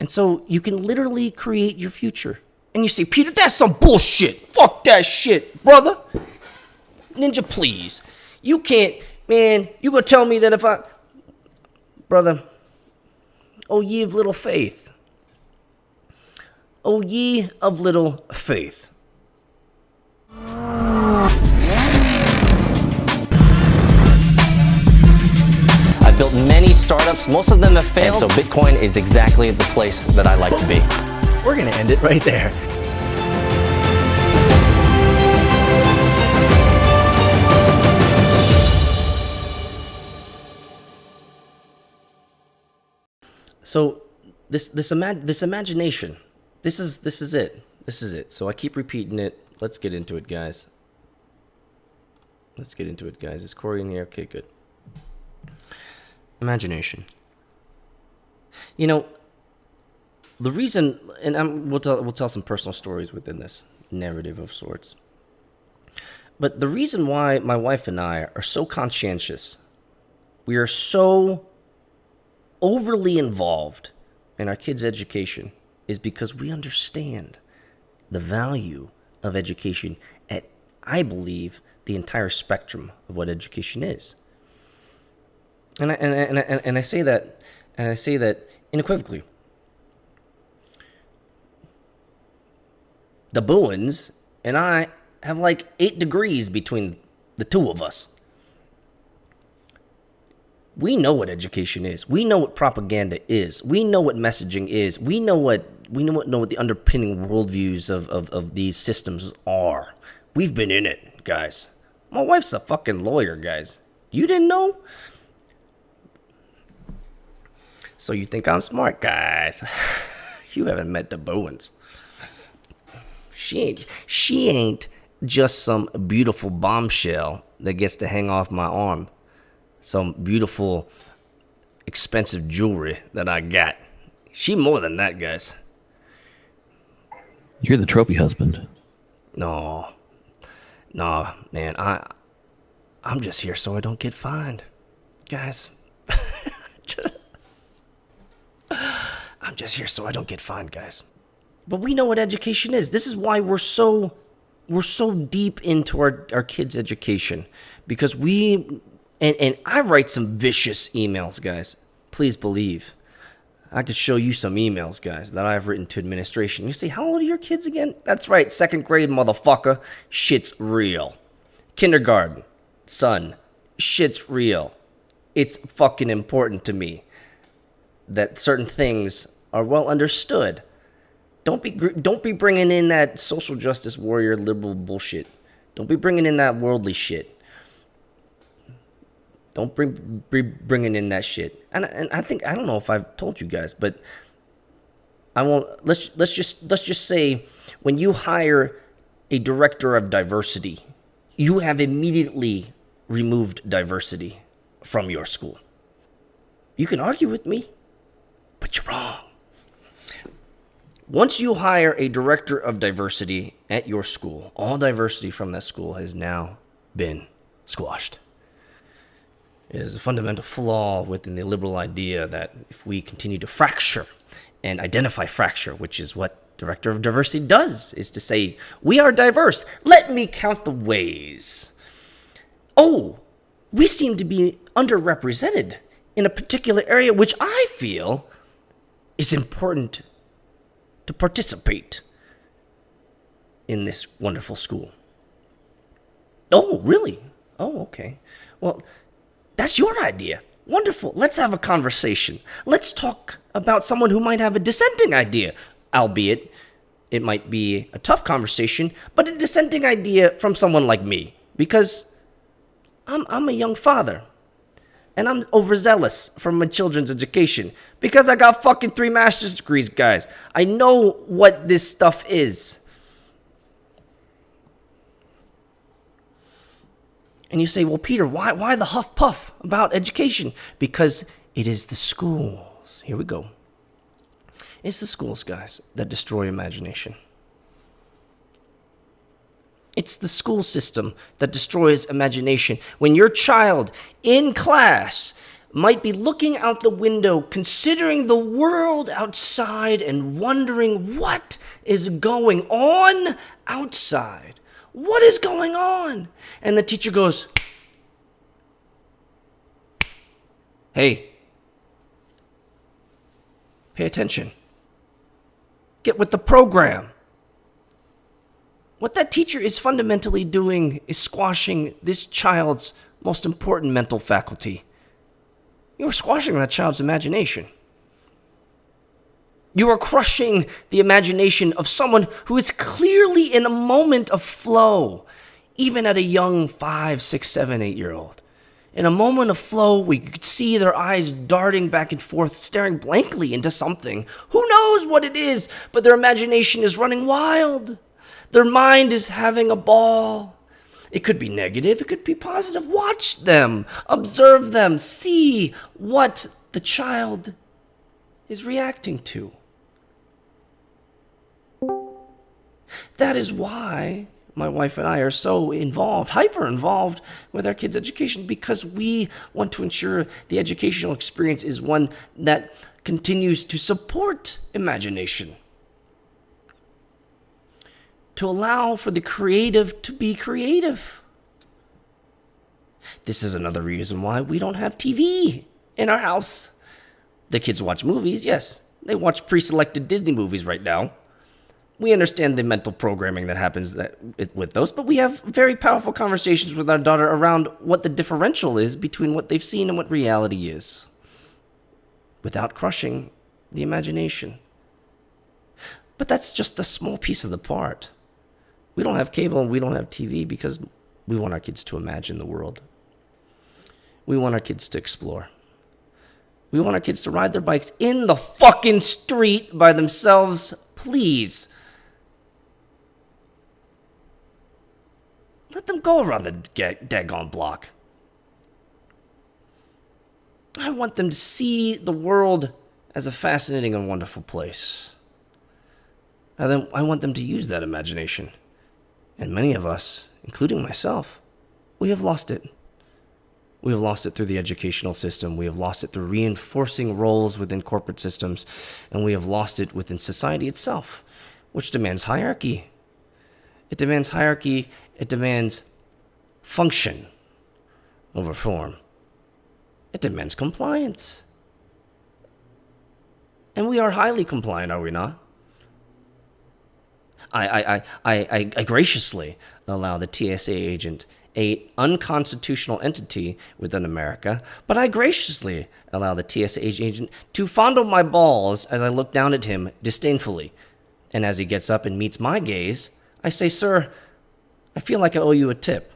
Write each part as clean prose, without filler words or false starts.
And so you can literally create your future. And you say, Peter, that's some bullshit. Fuck that shit, brother. Ninja, please. You can't, man, you gonna tell me that if I... Brother, oh ye of little faith. Oh ye of little faith. I've built many startups. Most of them have failed. And so Bitcoin is exactly the place that I like to be. We're gonna end it right there. So this imagination, this is it. So I keep repeating it. Let's get into it, guys. Is Corey in here? Okay, good. Imagination. You know, the reason, and we'll tell some personal stories within this narrative of sorts. But the reason why my wife and I are so conscientious, we are so overly involved in our kids' education, is because we understand the value of education at, I believe, the entire spectrum of what education is. And I say that unequivocally. The Booins and I have like 8 degrees between the two of us. We know what education is. We know what propaganda is. We know what messaging is. We know what the underpinning worldviews of these systems are. We've been in it, guys. My wife's a fucking lawyer, guys. You didn't know? So you think I'm smart, guys? You haven't met the Bowens. She ain't just some beautiful bombshell that gets to hang off my arm. Some beautiful, expensive jewelry that I got. She more than that, guys. You're the trophy husband. No, man. I'm just here so I don't get fined, guys. I'm just here so I don't get fined, guys. But we know what education is. This is why we're so deep into our kids' education, because and I write some vicious emails, guys. Please believe. I could show you some emails, guys, that I've written to administration. You say, how old are your kids again? That's right, 2nd grade, motherfucker. Shit's real. Kindergarten, son, shit's real. It's fucking important to me that certain things are well understood. Don't be bringing in that social justice warrior liberal bullshit. Don't be bringing in that worldly shit. Don't be bringing in that shit. And I think, I don't know if I've told you guys, but I won't. Let's just say when you hire a director of diversity, you have immediately removed diversity from your school. You can argue with me, but you're wrong. Once you hire a director of diversity at your school, all diversity from that school has now been squashed. It is a fundamental flaw within the liberal idea that if we continue to fracture and identify fracture, which is what director of diversity does, is to say, we are diverse. Let me count the ways. Oh, we seem to be underrepresented in a particular area, which I feel is important to participate in this wonderful school. Oh, really? Oh, okay. Well, that's your idea. Wonderful. Let's have a conversation. Let's talk about someone who might have a dissenting idea, albeit it might be a tough conversation, but a dissenting idea from someone like me, because I'm a young father, and I'm overzealous for my children's education, because I got fucking 3 master's degrees, guys. I know what this stuff is. And you say, well, Peter, why the huff puff about education? Because it is the schools. Here we go. It's the schools, guys, that destroy imagination. It's the school system that destroys imagination. When your child in class might be looking out the window, considering the world outside and wondering what is going on outside. What is going on? And the teacher goes, hey, pay attention. Get with the program. What that teacher is fundamentally doing is squashing this child's most important mental faculty. You are squashing that child's imagination. You are crushing the imagination of someone who is clearly in a moment of flow, even at a young 5, 6, 7, 8-year-old. In a moment of flow, we could see their eyes darting back and forth, staring blankly into something. Who knows what it is, but their imagination is running wild. Their mind is having a ball. It could be negative, it could be positive. Watch them, observe them, see what the child is reacting to. That is why my wife and I are so involved, hyper involved with our kids' education, because we want to ensure the educational experience is one that continues to support imagination, to allow for the creative to be creative. This is another reason why we don't have TV in our house. The kids watch movies, yes. They watch pre-selected Disney movies right now. We understand the mental programming that happens with those, but we have very powerful conversations with our daughter around what the differential is between what they've seen and what reality is, without crushing the imagination. But that's just a small piece of the part. We don't have cable and we don't have TV because we want our kids to imagine the world. We want our kids to explore. We want our kids to ride their bikes in the fucking street by themselves, please. Let them go around the daggone block. I want them to see the world as a fascinating and wonderful place. And then I want them to use that imagination. And many of us, including myself, we have lost it. We have lost it through the educational system. We have lost it through reinforcing roles within corporate systems. And we have lost it within society itself, which demands hierarchy. It demands hierarchy. It demands function over form. It demands compliance. And we are highly compliant, are we not? I graciously allow the TSA agent, an unconstitutional entity within America, but I graciously allow the TSA agent to fondle my balls as I look down at him disdainfully. And as he gets up and meets my gaze, I say, "Sir, I feel like I owe you a tip."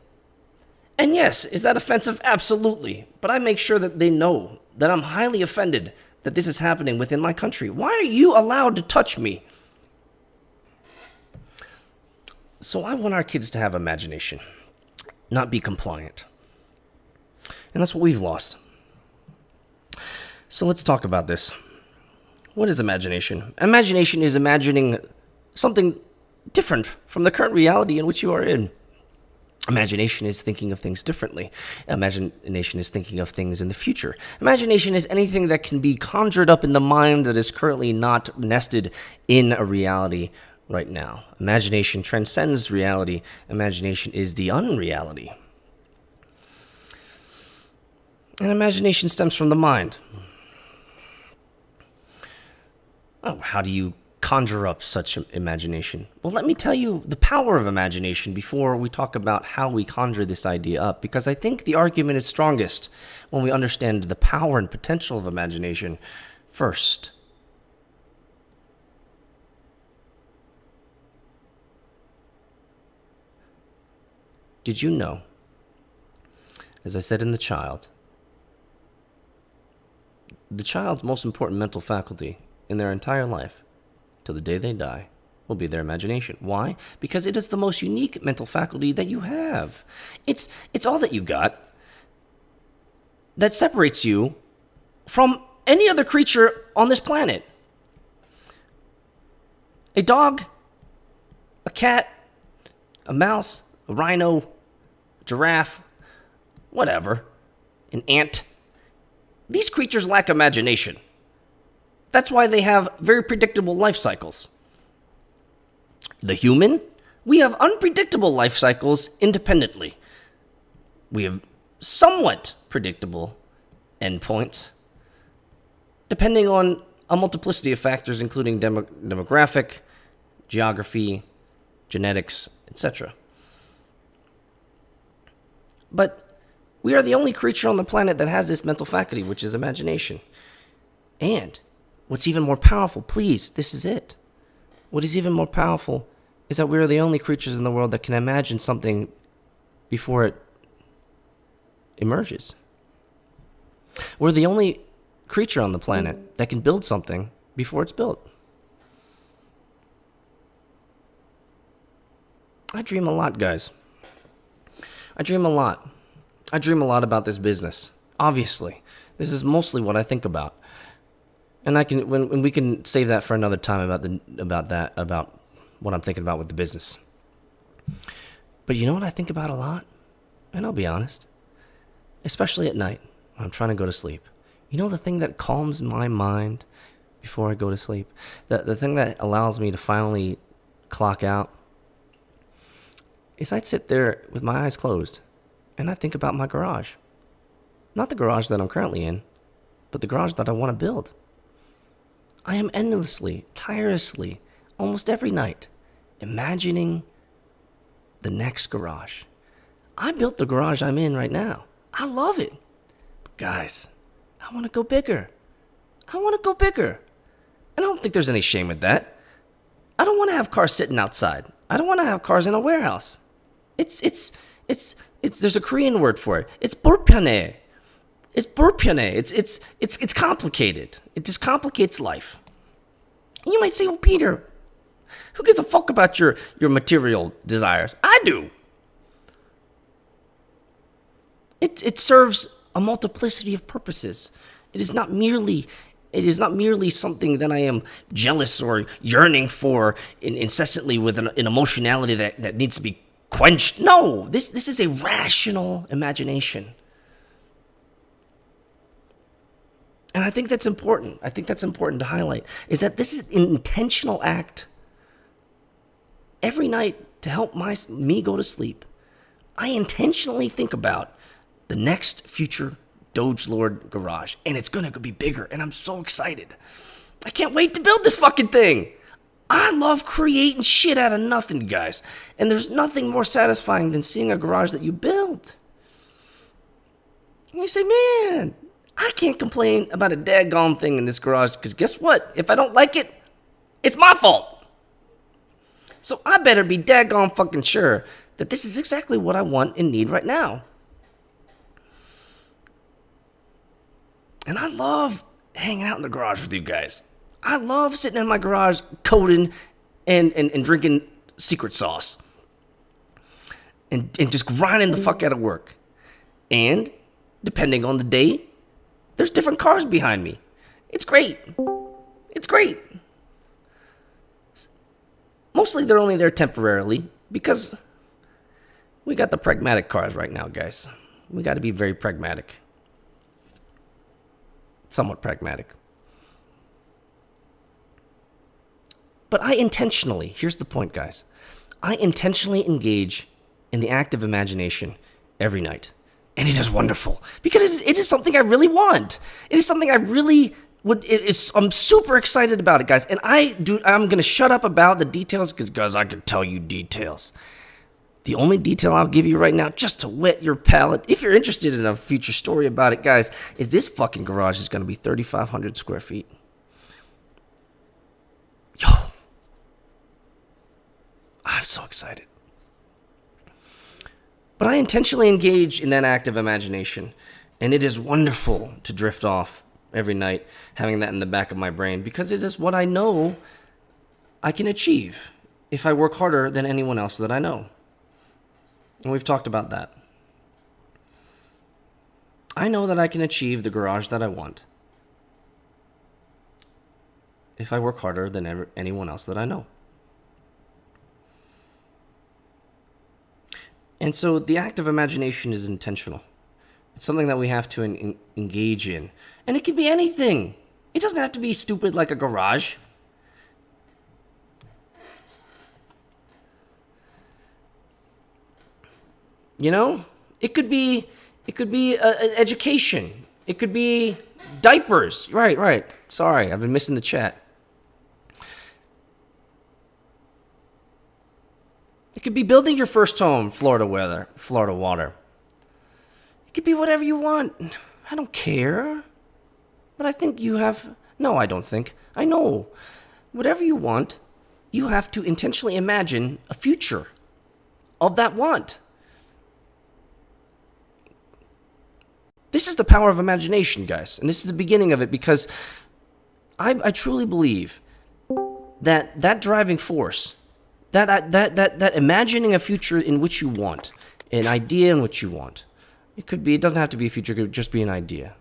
And yes, is that offensive? Absolutely. But I make sure that they know that I'm highly offended that this is happening within my country. Why are you allowed to touch me? So I want our kids to have imagination, not be compliant. And that's what we've lost. So let's talk about this. What is imagination? Imagination is imagining something different from the current reality in which you are in. Imagination is thinking of things differently. Imagination is thinking of things in the future. Imagination is anything that can be conjured up in the mind that is currently not nested in a reality right now. Imagination transcends reality. Imagination is the unreality. And imagination stems from the mind. Oh, how do you conjure up such imagination? Well, let me tell you the power of imagination before we talk about how we conjure this idea up, because I think the argument is strongest when we understand the power and potential of imagination first. Did you know, as I said in the child's most important mental faculty in their entire life, till the day they die, will be their imagination. Why? Because it is the most unique mental faculty that you have. It's all that you got that separates you from any other creature on this planet. A dog, a cat, a mouse, a rhino, a giraffe, whatever, an ant. These creatures lack imagination. That's why they have very predictable life cycles. The human, we have unpredictable life cycles independently. We have somewhat predictable endpoints, depending on a multiplicity of factors, including demographic, geography, genetics, etc. But we are the only creature on the planet that has this mental faculty, which is imagination. And what's even more powerful, please, this is it. What is even more powerful is that we are the only creatures in the world that can imagine something before it emerges. We're the only creature on the planet that can build something before it's built. I dream a lot, guys. I dream a lot. I dream a lot about this business. Obviously, this is mostly what I think about, and I can when we can save that for another time about what I'm thinking about with the business. But you know what I think about a lot, and I'll be honest, especially at night when I'm trying to go to sleep. You know the thing that calms my mind before I go to sleep, the thing that allows me to finally clock out, is I'd sit there with my eyes closed and I think about my garage. Not the garage that I'm currently in, but the garage that I want to build. I am endlessly, tirelessly, almost every night, imagining the next garage. I built the garage I'm in right now. I love it. But guys, I want to go bigger. I want to go bigger. And I don't think there's any shame with that. I don't want to have cars sitting outside. I don't want to have cars in a warehouse. There's a Korean word for it. It's burpyane. It's burpyane. It's complicated. It just complicates life. And you might say, "Oh, Peter, who gives a fuck about your material desires?" I do. It serves a multiplicity of purposes. It is not merely something that I am jealous or yearning for incessantly with an emotionality that needs to be quenched. No, this is a rational imagination. And I think that's important. I think that's important to highlight, is that this is an intentional act. Every night to help me go to sleep, I intentionally think about the next future Doge Lord garage, and it's gonna be bigger, and I'm so excited. I can't wait to build this fucking thing. I love creating shit out of nothing, guys, and there's nothing more satisfying than seeing a garage that you built. And you say, "Man, I can't complain about a daggone thing in this garage, because guess what? If I don't like it, it's my fault. So I better be daggone fucking sure that this is exactly what I want and need right now." And I love hanging out in the garage with you guys. I love sitting in my garage coding and drinking secret sauce. And just grinding the fuck out of work. And depending on the day, there's different cars behind me. It's great. It's great. Mostly they're only there temporarily because we got the pragmatic cars right now, guys. We got to be very pragmatic. Somewhat pragmatic. But I intentionally, here's the point, guys. I intentionally engage in the act of imagination every night. And it is wonderful because it is something I really want. It is something I really would, I'm super excited about it, guys. And I'm going to shut up about the details because, guys, I could tell you details. The only detail I'll give you right now, just to whet your palate, if you're interested in a future story about it, guys, is this fucking garage is going to be 3,500 square feet. Yo. I'm so excited. But I intentionally engage in that act of imagination, and it is wonderful to drift off every night, having that in the back of my brain, because it is what I know I can achieve if I work harder than anyone else that I know. And we've talked about that. I know that I can achieve the garage that I want if I work harder than anyone else that I know. And so the act of imagination is intentional. It's something that we have to engage in. And it can be anything. It doesn't have to be stupid like a garage. You know? It could be an education. It could be diapers. Right. Sorry, I've been missing the chat. It could be building your first home, Florida water. It could be whatever you want. I don't care. But I think you have... No, I don't think. I know. Whatever you want, you have to intentionally imagine a future of that want. This is the power of imagination, guys. And this is the beginning of it, because I truly believe that driving force, that imagining a future in which you want, an idea in which you want. It doesn't have to be a future, it could just be an idea.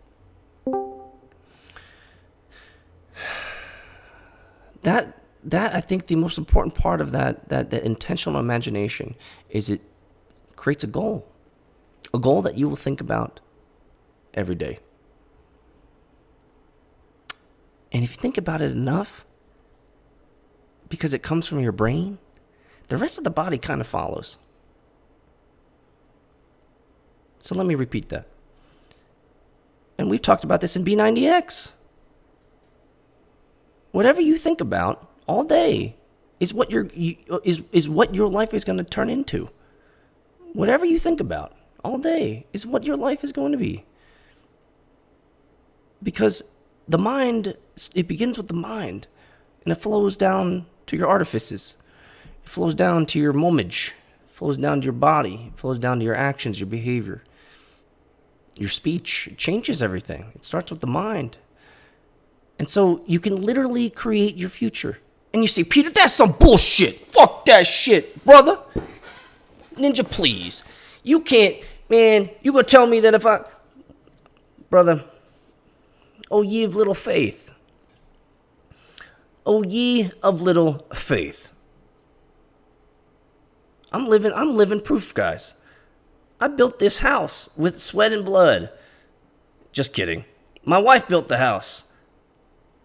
That I think the most important part of that intentional imagination is it creates a goal that you will think about every day. And if you think about it enough, because it comes from your brain, the rest of the body kind of follows. So let me repeat that. And we've talked about this in B90X. Whatever you think about all day is what what your life is going to turn into. Whatever you think about all day is what your life is going to be. Because the mind, it begins with the mind, and it flows down to your artifices. It flows down to your momage. It flows down to your body. It flows down to your actions, your behavior. Your speech. It changes everything. It starts with the mind. And so you can literally create your future. And you say, Peter, that's some bullshit. Fuck that shit, brother. Ninja, please. You can't, man, you gonna tell me that if I... Brother, oh ye of little faith. Oh ye of little faith. I'm living proof, guys. I built this house with sweat and blood. Just kidding. My wife built the house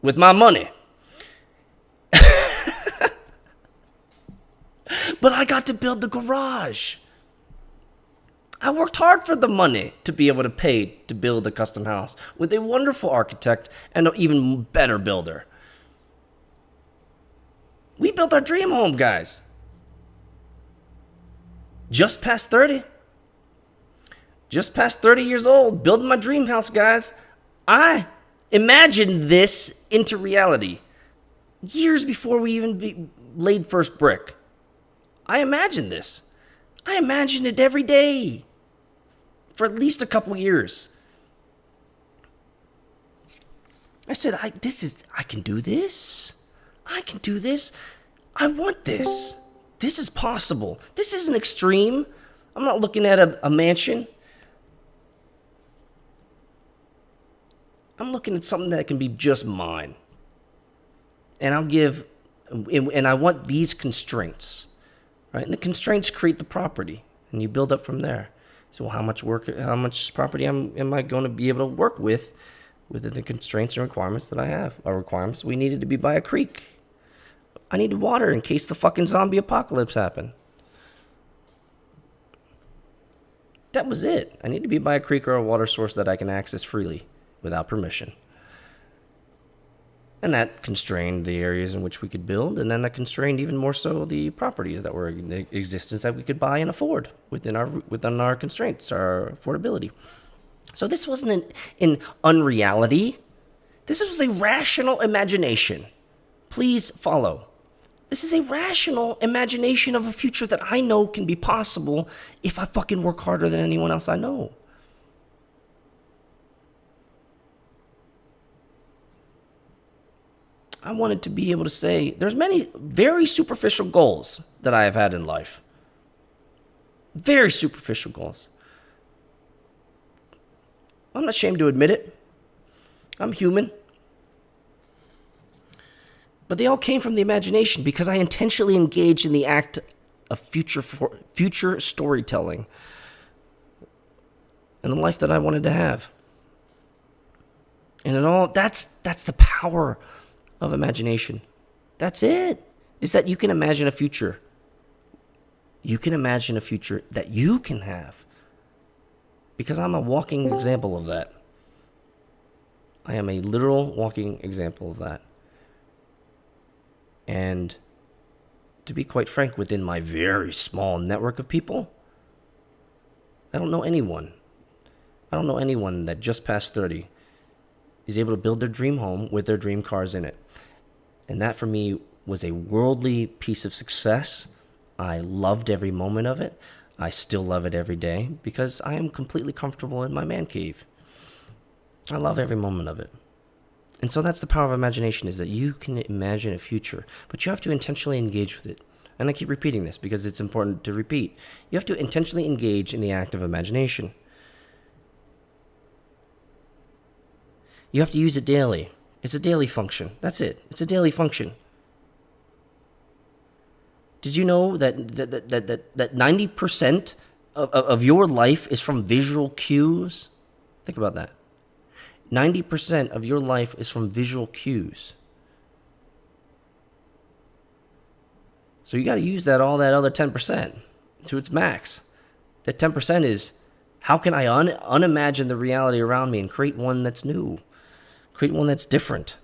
with my money. But I got to build the garage. I worked hard for the money to be able to pay to build a custom house with a wonderful architect and an even better builder. We built our dream home, guys. Just past 30. Just past 30 years old, building my dream house, guys. I imagined this into reality years before we even laid first brick. I imagined this. I imagined it every day for at least a couple years. I said, I can do this. I can do this. I want this. This is possible. This isn't extreme. I'm not looking at a mansion. I'm looking at something that can be just mine. And I want these constraints. Right? And the constraints create the property, and you build up from there. So how much property am I going to be able to work with within the constraints and requirements that I have? Our requirements, we needed to be by a creek. I needed water in case the fucking zombie apocalypse happened. That was it. I need to be by a creek or a water source that I can access freely without permission. And that constrained the areas in which we could build, and then that constrained even more so the properties that were in existence that we could buy and afford within our constraints, our affordability. So this wasn't an unreality. This was a rational imagination. Please follow. This is a rational imagination of a future that I know can be possible if I fucking work harder than anyone else I know. I wanted to be able to say, there's many very superficial goals that I have had in life. Very superficial goals. I'm not ashamed to admit it. I'm human. But they all came from the imagination because I intentionally engaged in the act of future storytelling. and the life that I wanted to have. And that's the power of imagination. That's it. Is that you can imagine a future. You can imagine a future that you can have. Because I'm a walking example of that. I am a literal walking example of that. And to be quite frank, within my very small network of people, I don't know anyone that just past 30 is able to build their dream home with their dream cars in it. And that for me was a worldly piece of success. I loved every moment of it. I still love it every day because I am completely comfortable in my man cave. I love every moment of it. And so that's the power of imagination, is that you can imagine a future, but you have to intentionally engage with it. And I keep repeating this because it's important to repeat. You have to intentionally engage in the act of imagination. You have to use it daily. It's a daily function. That's it. It's a daily function. Did you know that 90% of your life is from visual cues? Think about that. 90% of your life is from visual cues. So you got to use all that other 10% to its max. That 10% is, how can I unimagine the reality around me and create one that's new? Create one that's different.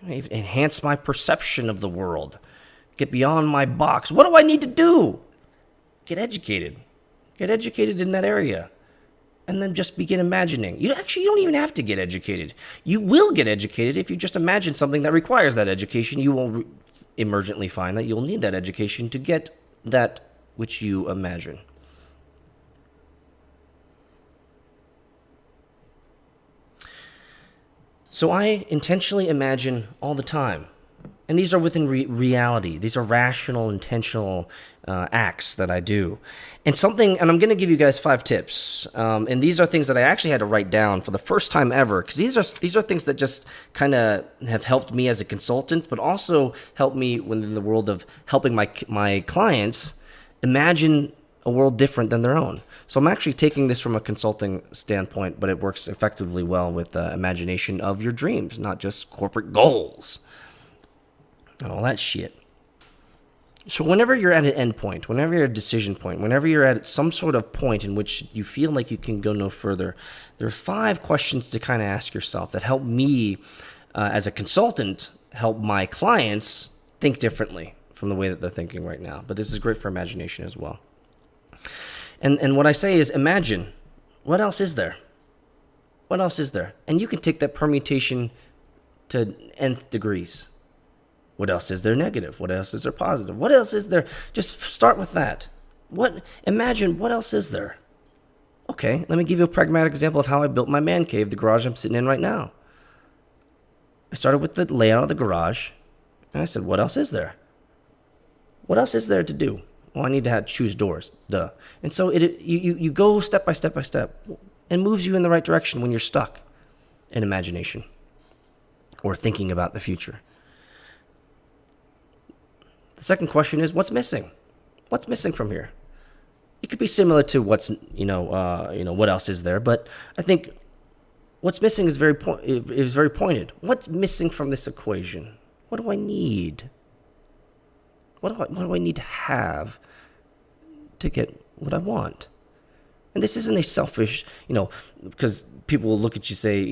Enhance my perception of the world. Get beyond my box. What do I need to do? Get educated. Get educated in that area. And then just begin imagining. You don't even have to get educated. You will get educated if you just imagine something that requires that education. You will emergently find that you'll need that education to get that which you imagine. So I intentionally imagine all the time. And these are within reality. These are rational, intentional acts that I do. And I'm going to give you guys 5 tips. And these are things that I actually had to write down for the first time ever, because these are things that just kind of have helped me as a consultant, but also helped me within the world of helping my clients imagine a world different than their own. So I'm actually taking this from a consulting standpoint, but it works effectively well with the imagination of your dreams, not just corporate goals and all that shit. So whenever you're at an end point, whenever you're at a decision point, whenever you're at some sort of point in which you feel like you can go no further, there are 5 questions to kind of ask yourself that help me, as a consultant, help my clients think differently from the way that they're thinking right now. But this is great for imagination as well. And what I say is, imagine, what else is there? What else is there? And you can take that permutation to nth degrees. What else is there negative? What else is there positive? What else is there? Just start with that. Imagine, what else is there? Okay, let me give you a pragmatic example of how I built my man cave, the garage I'm sitting in right now. I started with the layout of the garage, and I said, what else is there? What else is there to do? Well, I need to choose doors, duh. And so you go step by step, and moves you in the right direction when you're stuck in imagination or thinking about the future. The second question is, what's missing? What's missing from here? It could be similar to what else is there, but I think what's missing is very pointed. What's missing from this equation? What do I need? What do I need to have to get what I want? And this isn't a selfish, because people will look at you and say,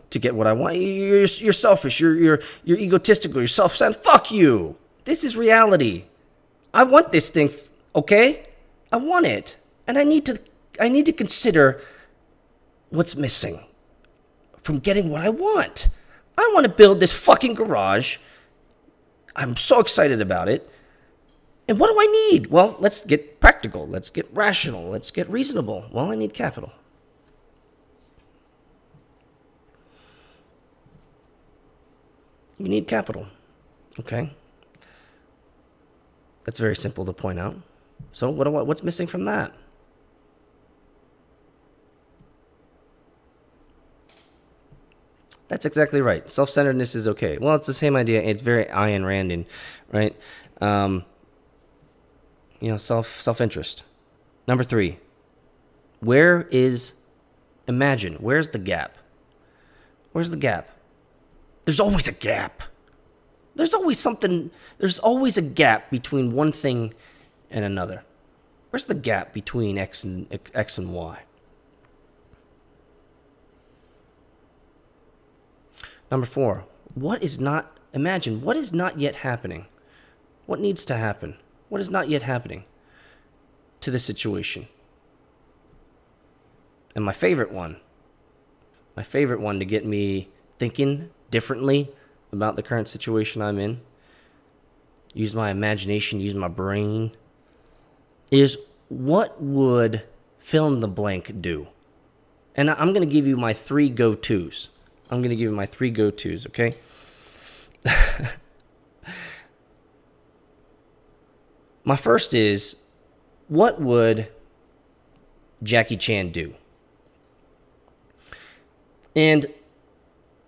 to get what I want, you're selfish, you're egotistical, you're self-centered. Fuck you. This is reality. I want this thing, okay? I want it. And I need to consider what's missing from getting what I want. I want to build this fucking garage. I'm so excited about it. And what do I need? Well, let's get practical. Let's get rational. Let's get reasonable. Well, I need capital. You need capital. Okay? That's very simple to point out. So what's missing from that? That's exactly right. Self-centeredness is okay. Well, it's the same idea. It's very Ayn Randian, right? Self-interest. Number 3, where is Imagine, where's the gap? Where's the gap? There's always a gap. There's always a gap between one thing and another. Where's the gap between X and Y? Number 4, what is not yet happening? What needs to happen? What is not yet happening to the situation? And my favorite one to get me thinking differently about the current situation I'm in, use my imagination, use my brain, is what would fill in the blank do? And I'm going to give you my 3 go-tos. Okay? My first is, what would Jackie Chan do? And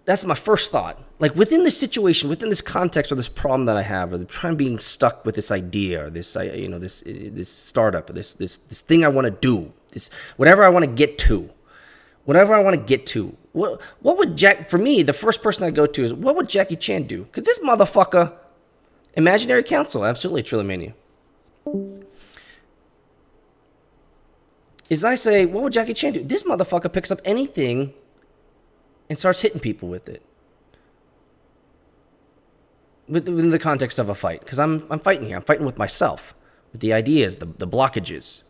that's my first thought. Like, within this situation, within this context or this problem that I have, or the trying being stuck with this idea, or this startup, or this thing I want to do, this whatever I want to get to. What would for me, the first person I go to is, what would Jackie Chan do? Because this motherfucker, imaginary counsel, absolutely, Trilomania. Is I say, what would Jackie Chan do? This motherfucker picks up anything and starts hitting people with it. Within the context of a fight. Because I'm fighting here. I'm fighting with myself. With the ideas, the blockages.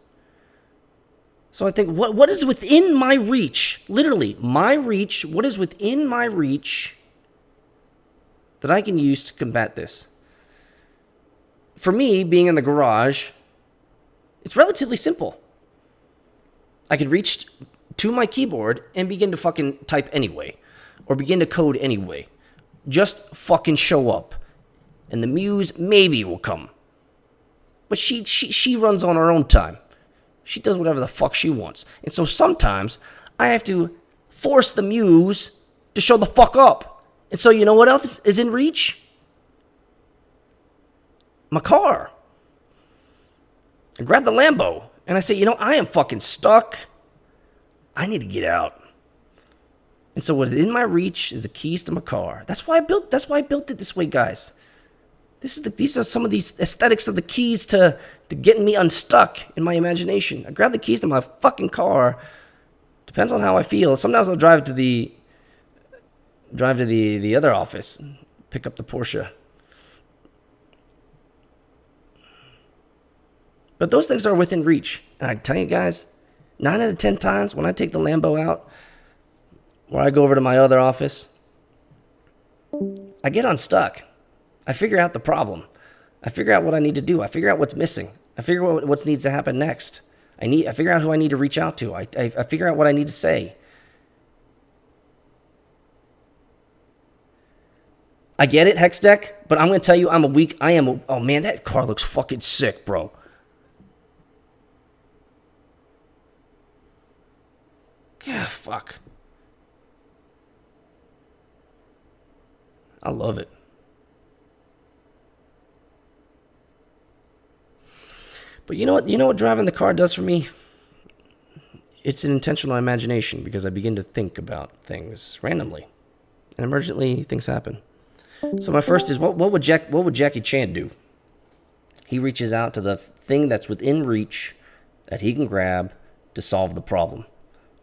So I think, what is within my reach? Literally, my reach. What is within my reach that I can use to combat this? For me, being in the garage, it's relatively simple. I could reach to my keyboard and begin to fucking type anyway. Or begin to code anyway. Just fucking show up. And the muse maybe will come. But she runs on her own time. She does whatever the fuck she wants. And so sometimes I have to force the muse to show the fuck up. And so you know what else is in reach? My car. I grab the Lambo and I say, I am fucking stuck. I need to get out. And so within my reach is the keys to my car. That's why I built it this way, guys. These are some of these aesthetics of the keys to getting me unstuck in my imagination. I grab the keys to my fucking car. Depends on how I feel. Sometimes I'll drive to the other office, pick up the Porsche. But those things are within reach. And I tell you guys, 9 out of 10 times when I take the Lambo out, or I go over to my other office, I get unstuck. I figure out the problem. I figure out what I need to do. I figure out what's missing. I figure out what needs to happen next. I figure out who I need to reach out to. I figure out what I need to say. I get it, Hex Deck, but I'm going to tell you oh man, that car looks fucking sick, bro. Yeah, fuck. I love it. But you know what driving the car does for me? It's an intentional imagination because I begin to think about things randomly. And emergently, things happen. So my first is, what would Jackie Chan do? He reaches out to the thing that's within reach that he can grab to solve the problem.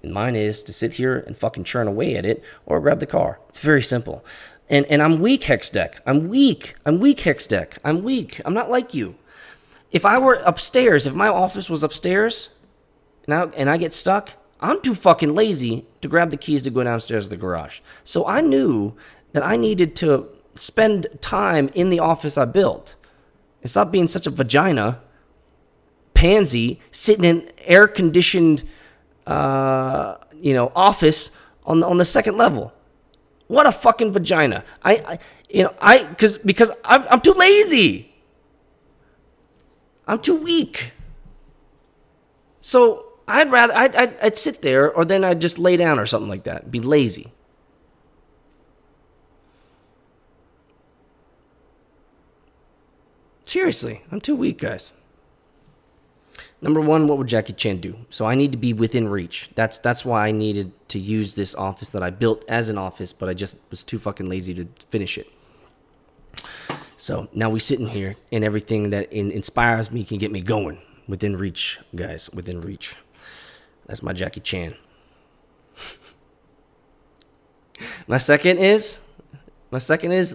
And mine is to sit here and fucking churn away at it or grab the car. It's very simple. And I'm weak, Hex Deck. I'm weak, Hex Deck. I'm weak. I'm not like you. If I were upstairs, if my office was upstairs and I get stuck, I'm too fucking lazy to grab the keys to go downstairs to the garage. So I knew that I needed to spend time in the office I built. And stop being such a vagina pansy sitting in an air-conditioned office on the second level. What a fucking vagina. Because I'm too lazy. I'm too weak. So I'd sit there, or then I'd just lay down or something like that. Be lazy. Seriously, I'm too weak, guys. Number one, what would Jackie Chan do? So I need to be within reach. That's why I needed to use this office that I built as an office, but I just was too fucking lazy to finish it. So now we sitting here, and everything that inspires me can get me going. Within reach, guys. Within reach. That's my Jackie Chan. My second is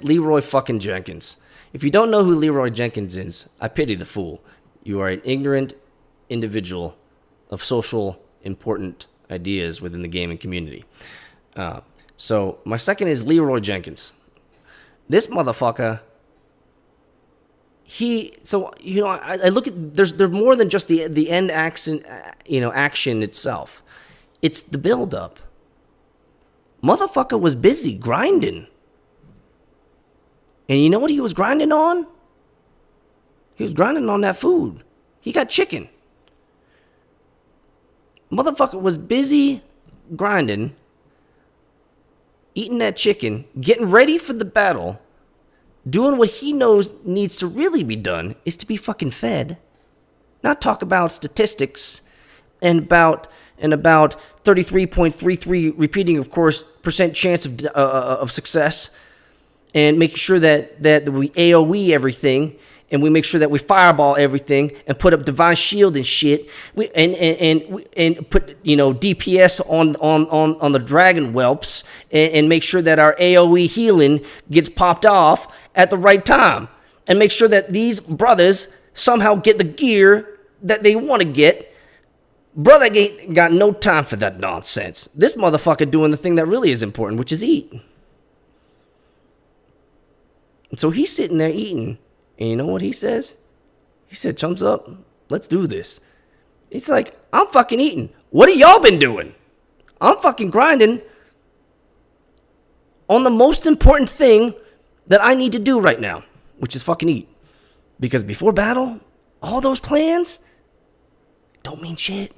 Leroy fucking Jenkins. If you don't know who Leroy Jenkins is, I pity the fool. You are an ignorant individual of social important ideas within the gaming community. So my second is Leroy Jenkins. This motherfucker. I look at there's more than just the end action, action itself. It's the build up. Motherfucker was busy grinding. And you know what he was grinding on? He was grinding on that food. He got chicken. Motherfucker was busy grinding, eating that chicken, getting ready for the battle, doing what he knows needs to really be done is to be fucking fed. Not talk about statistics and about 33.33 repeating, of course, percent chance of success, and making sure that we AoE everything, and we make sure that we fireball everything and put up divine shield and shit. We and put DPS on the dragon whelps, and make sure that our AoE healing gets popped off at the right time, and make sure that these brothers somehow get the gear that they want to get. Brother ain't got no time for that nonsense. This motherfucker doing the thing that really is important, which is eat. And so he's sitting there eating. And you know what he says? He said, "Chums up, let's do this." It's like, I'm fucking eating. What have y'all been doing? I'm fucking grinding on the most important thing that I need to do right now, which is fucking eat. Because before battle, all those plans don't mean shit.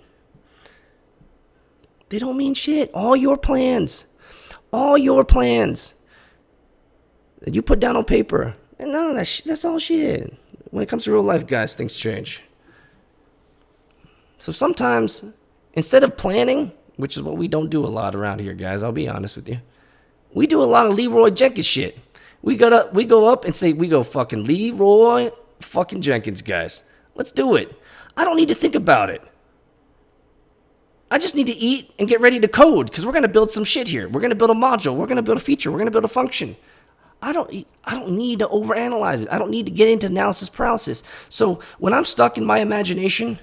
They don't mean shit. All your plans that you put down on paper, and none of that that's all shit. When it comes to real life, guys, things change. So sometimes, instead of planning, which is what we don't do a lot around here, guys, I'll be honest with you, we do a lot of Leroy Jenkins shit. We go up and say, we go fucking Leroy fucking Jenkins, guys. Let's do it. I don't need to think about it. I just need to eat and get ready to code, because we're going to build some shit here. We're going to build a module. We're going to build a feature. We're going to build a function. I don't need to overanalyze it. I don't need to get into analysis paralysis. So when I'm stuck in my imagination,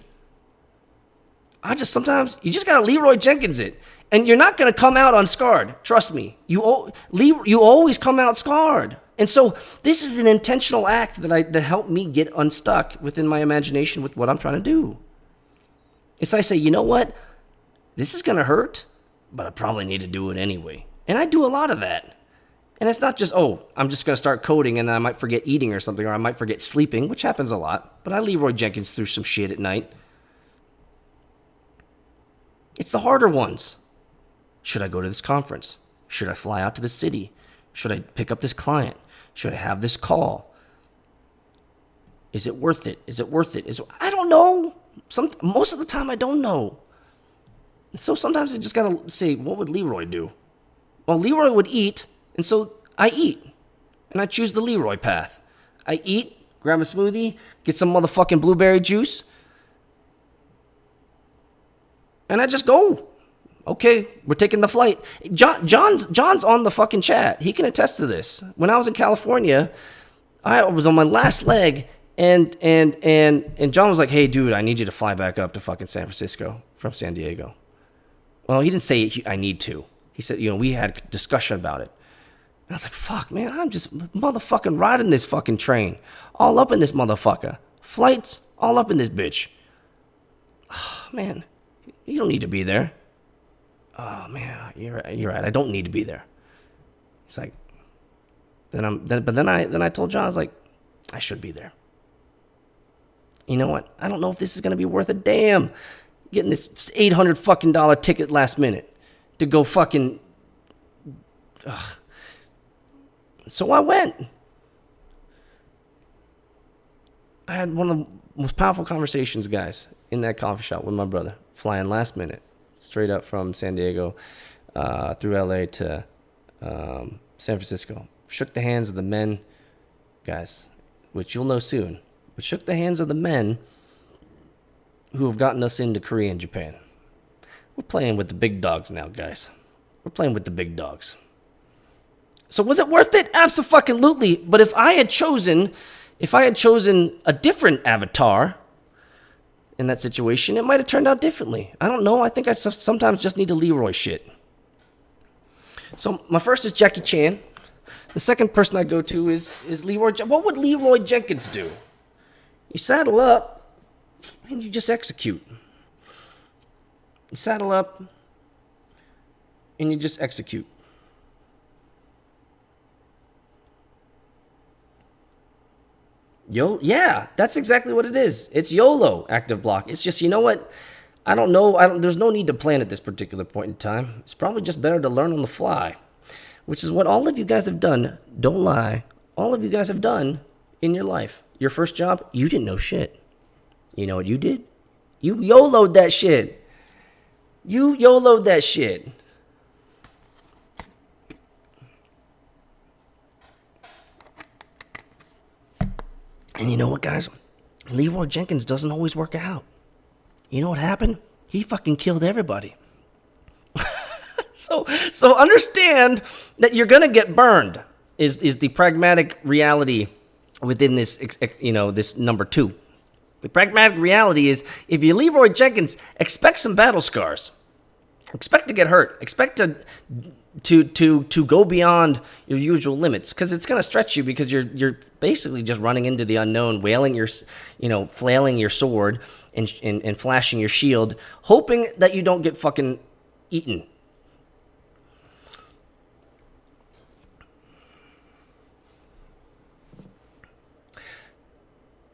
sometimes you just got to Leroy Jenkins it. And you're not going to come out unscarred. Trust me. You always come out scarred. And so this is an intentional act that helped me get unstuck within my imagination with what I'm trying to do. It's I say, you know what? This is going to hurt, but I probably need to do it anyway. And I do a lot of that. And it's not just, I'm just going to start coding and then I might forget eating or something, or I might forget sleeping, which happens a lot. But I Leroy Jenkins through some shit at night. It's the harder ones. Should I go to this conference? Should I fly out to the city? Should I pick up this client? Should I have this call? Is it worth it? Is it worth it? I don't know. Most of the time I don't know. So sometimes I just gotta say, what would Leroy do? Well, Leroy would eat, and so I eat. And I choose the Leroy path. I eat, grab a smoothie, get some motherfucking blueberry juice, and I just go. Okay, we're taking the flight. John's on the fucking chat. He can attest to this. When I was in California, I was on my last leg, and John was like, "Hey, dude, I need you to fly back up to fucking San Francisco from San Diego." Well, he didn't say I need to. He said, we had a discussion about it. And I was like, fuck, man, I'm just motherfucking riding this fucking train. All up in this motherfucker. Flights, all up in this bitch. Oh, man, you don't need to be there. Oh, man, you're right. I don't need to be there. He's like, then I told John, I was like, I should be there. You know what? I don't know if this is going to be worth a damn. Getting this $800 fucking ticket last minute to go fucking. Ugh. So I went. I had one of most powerful conversations, guys, in that coffee shop with my brother, flying last minute, straight up from San Diego through LA to San Francisco. Shook the hands of the men, guys, which you'll know soon, but shook the hands of the men who have gotten us into Korea and Japan. We're playing with the big dogs now, guys. We're playing with the big dogs. So was it worth it? Abso-fucking-lutely. But if I had chosen a different avatar in that situation, it might have turned out differently. I don't know. I think I sometimes just need to Leroy shit. So my first is Jackie Chan. The second person I go to is Leroy. What would Leroy Jenkins do? You saddle up and you just execute. You saddle up and you just execute. Yeah, that's exactly what it is. It's YOLO, active block. It's just, you know what? I don't know. There's no need to plan at this particular point in time. It's probably just better to learn on the fly, which is what all of you guys have done. Don't lie. All of you guys have done in your life. Your first job, you didn't know shit. You know what you did? You YOLO'd that shit. You YOLO'd that shit. And you know what, guys? Leroy Jenkins doesn't always work out. You know what happened? He fucking killed everybody. So understand that you're gonna get burned. Is the pragmatic reality within this? This number 2. The pragmatic reality is, if you Leroy Jenkins, expect some battle scars. Expect to get hurt. Expect to go beyond your usual limits, because it's going to stretch you, because you're basically just running into the unknown, flailing your sword and flashing your shield, hoping that you don't get fucking eaten.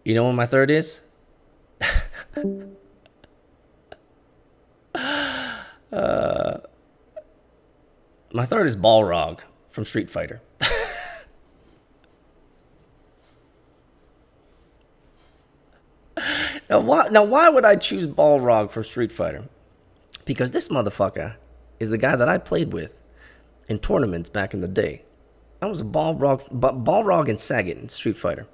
You know what my third is? My third is Balrog from Street Fighter. Now, why would I choose Balrog from Street Fighter? Because this motherfucker is the guy that I played with in tournaments back in the day. I was a Balrog and Sagat in Street Fighter.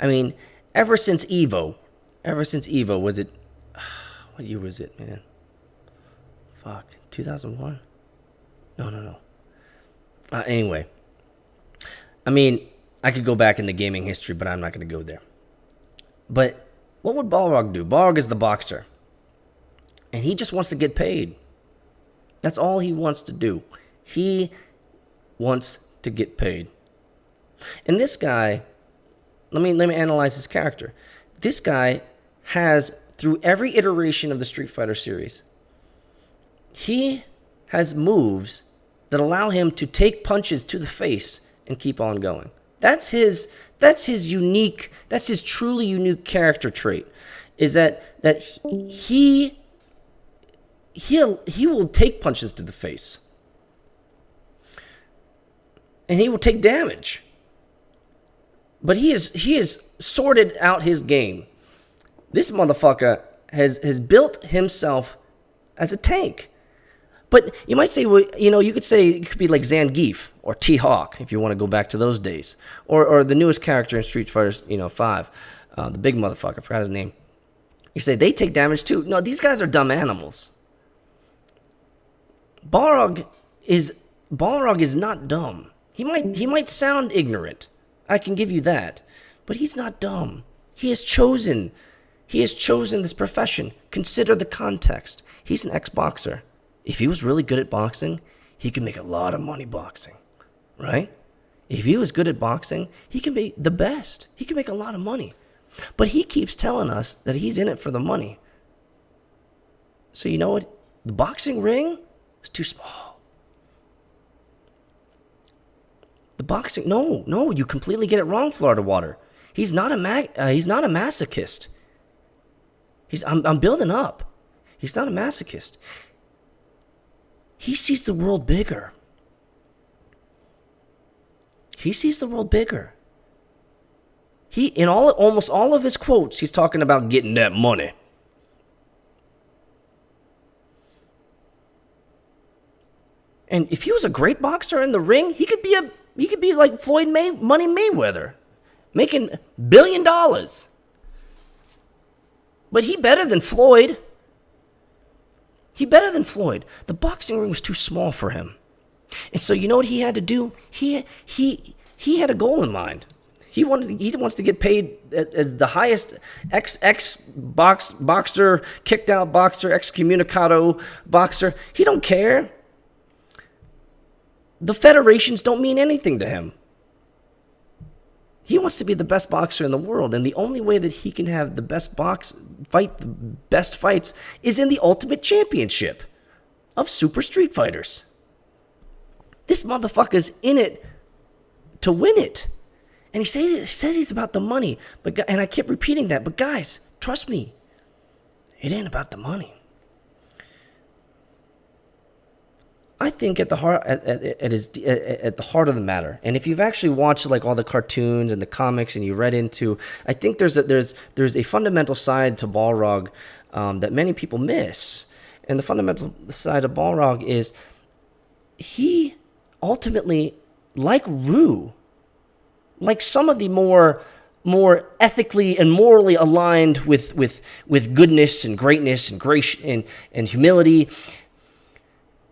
I mean, ever since Evo, was it... What year was it, man? Fuck, 2001? No. Anyway, I mean, I could go back in the gaming history, but I'm not going to go there. But what would Balrog do? Balrog is the boxer, and he just wants to get paid. That's all he wants to do. He wants to get paid. And this guy, let me analyze his character. This guy has, through every iteration of the Street Fighter series, he has moves that allow him to take punches to the face and keep on going. That's his truly unique character trait, is that he will take punches to the face. And he will take damage. But he has sorted out his game. This motherfucker has built himself as a tank. But you might say, well, you could say it could be like Zangief or T-Hawk, if you want to go back to those days. Or the newest character in Street Fighter 5, the big motherfucker, I forgot his name. You say they take damage too. No, these guys are dumb animals. Balrog is not dumb. He might sound ignorant. I can give you that. But he's not dumb. He has chosen this profession. Consider the context. He's an ex-boxer. If he was really good at boxing, he could make a lot of money boxing, right? If he was good at boxing, he can be the best. He can make a lot of money. But he keeps telling us that he's in it for the money. So you know what? The boxing ring is too small. The boxing, no, you completely get it wrong, Florida Water. He's not a masochist. I'm building up. He's not a masochist. He sees the world bigger. He In almost all of his quotes, he's talking about getting that money. And if he was a great boxer in the ring, he could be like Floyd Money Mayweather, making $1 billion. But he better than Floyd. He better than Floyd. The boxing ring was too small for him. And so you know what he had to do? He had a goal in mind. He wants to get paid as the highest boxer, kicked out boxer, excommunicado boxer. He don't care. The federations don't mean anything to him. He wants to be the best boxer in the world, and the only way that he can have the best the best fights is in the Ultimate Championship of Super Street Fighters. This motherfucker's in it to win it. And he says he's about the money, and I kept repeating that, but guys, trust me, it ain't about the money. I think at the heart at the heart of the matter, and if you've actually watched like all the cartoons and the comics and you read into, I think there's a fundamental side to Balrog that many people miss, and the fundamental side of Balrog is he ultimately, like Rue, like some of the more ethically and morally aligned with goodness and greatness and grace and humility.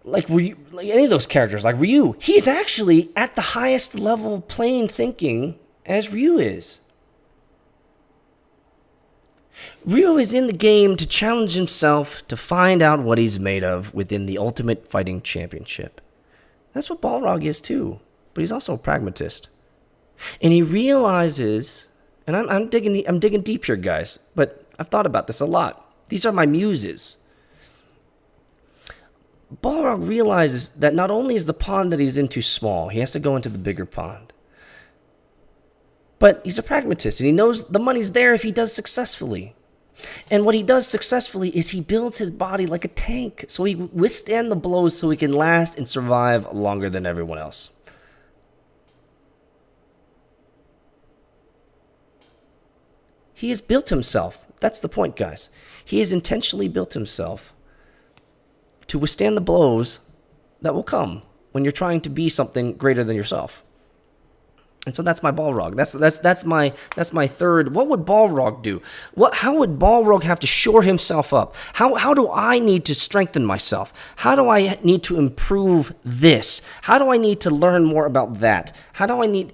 Like any of those characters, like Ryu, he's actually at the highest level plane thinking as Ryu is. Ryu is in the game to challenge himself to find out what he's made of within the Ultimate Fighting Championship. That's what Balrog is too, but he's also a pragmatist, and he realizes. And I'm digging deep here, guys. But I've thought about this a lot. These are my muses. Balrog realizes that not only is the pond that he's in too small, he has to go into the bigger pond. But he's a pragmatist, and he knows the money's there if he does successfully. And what he does successfully is he builds his body like a tank, so he withstand the blows so he can last and survive longer than everyone else. He has built himself. That's the point, guys. He has intentionally built himself to withstand the blows that will come when you're trying to be something greater than yourself. And so that's my Balrog. That's my third. What would Balrog do? How would Balrog have to shore himself up? How do I need to strengthen myself? How do I need to improve this? How do I need to learn more about that? How do I need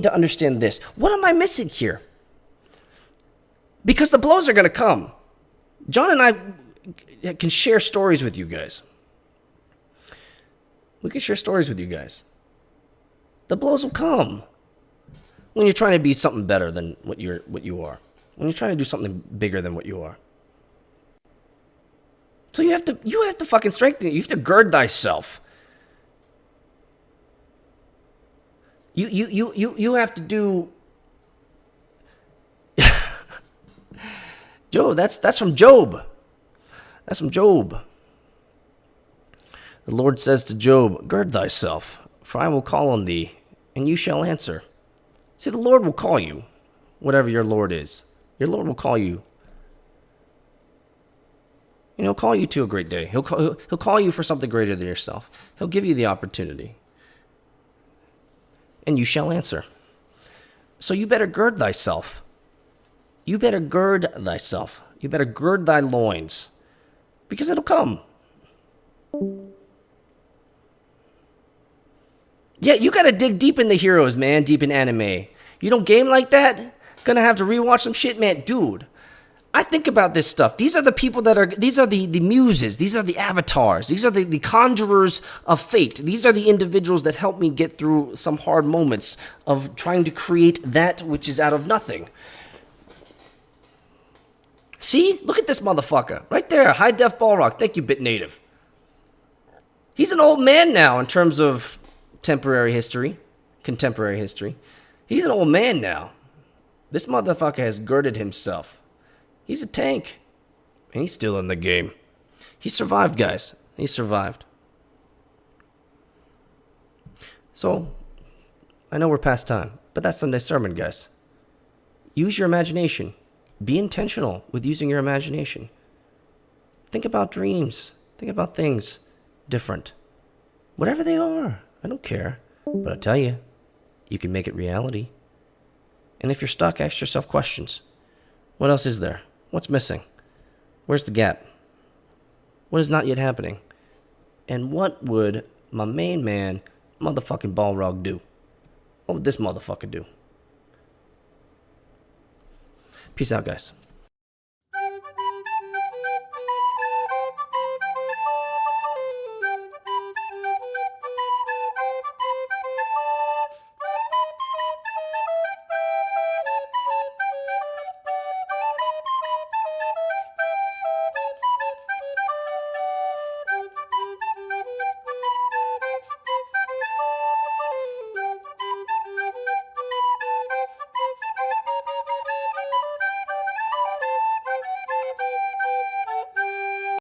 to understand this? What am I missing here? Because the blows are going to come. John and I can share stories with you guys. We can share stories with you guys. The blows will come when you're trying to be something better than what you are. When you're trying to do something bigger than what you are. So you have to fucking strengthen it. You have to gird thyself. You have to do. Joe, that's from Job. That's from Job. The Lord says to Job, gird thyself, for I will call on thee, and you shall answer. See, the Lord will call you, whatever your Lord is. Your Lord will call you. And he'll call you to a great day. He'll call you for something greater than yourself. He'll give you the opportunity. And you shall answer. So you better gird thyself. You better gird thyself. You better gird thy loins. Because it'll come. Yeah, you gotta dig deep in the heroes, man. Deep in anime. You don't game like that? Gonna have to rewatch some shit, man. Dude, I think about this stuff. These are the people these are the muses. These are the avatars. These are the conjurers of fate. These are the individuals that help me get through some hard moments of trying to create that which is out of nothing. See? Look at this motherfucker. Right there. High Def Balrog. Thank you, Bit Native. He's an old man now in terms of contemporary history. He's an old man now. This motherfucker has girded himself. He's a tank. And he's still in the game. He survived, guys. He survived. So, I know we're past time. But that's Sunday's sermon, guys. Use your imagination. Be intentional with using your imagination. Think about dreams. Think about things different. Whatever they are. I don't care. But I tell you, you can make it reality. And if you're stuck, ask yourself questions. What else is there? What's missing? Where's the gap? What is not yet happening? And what would my main man, motherfucking Balrog, do? What would this motherfucker do? Peace out, guys.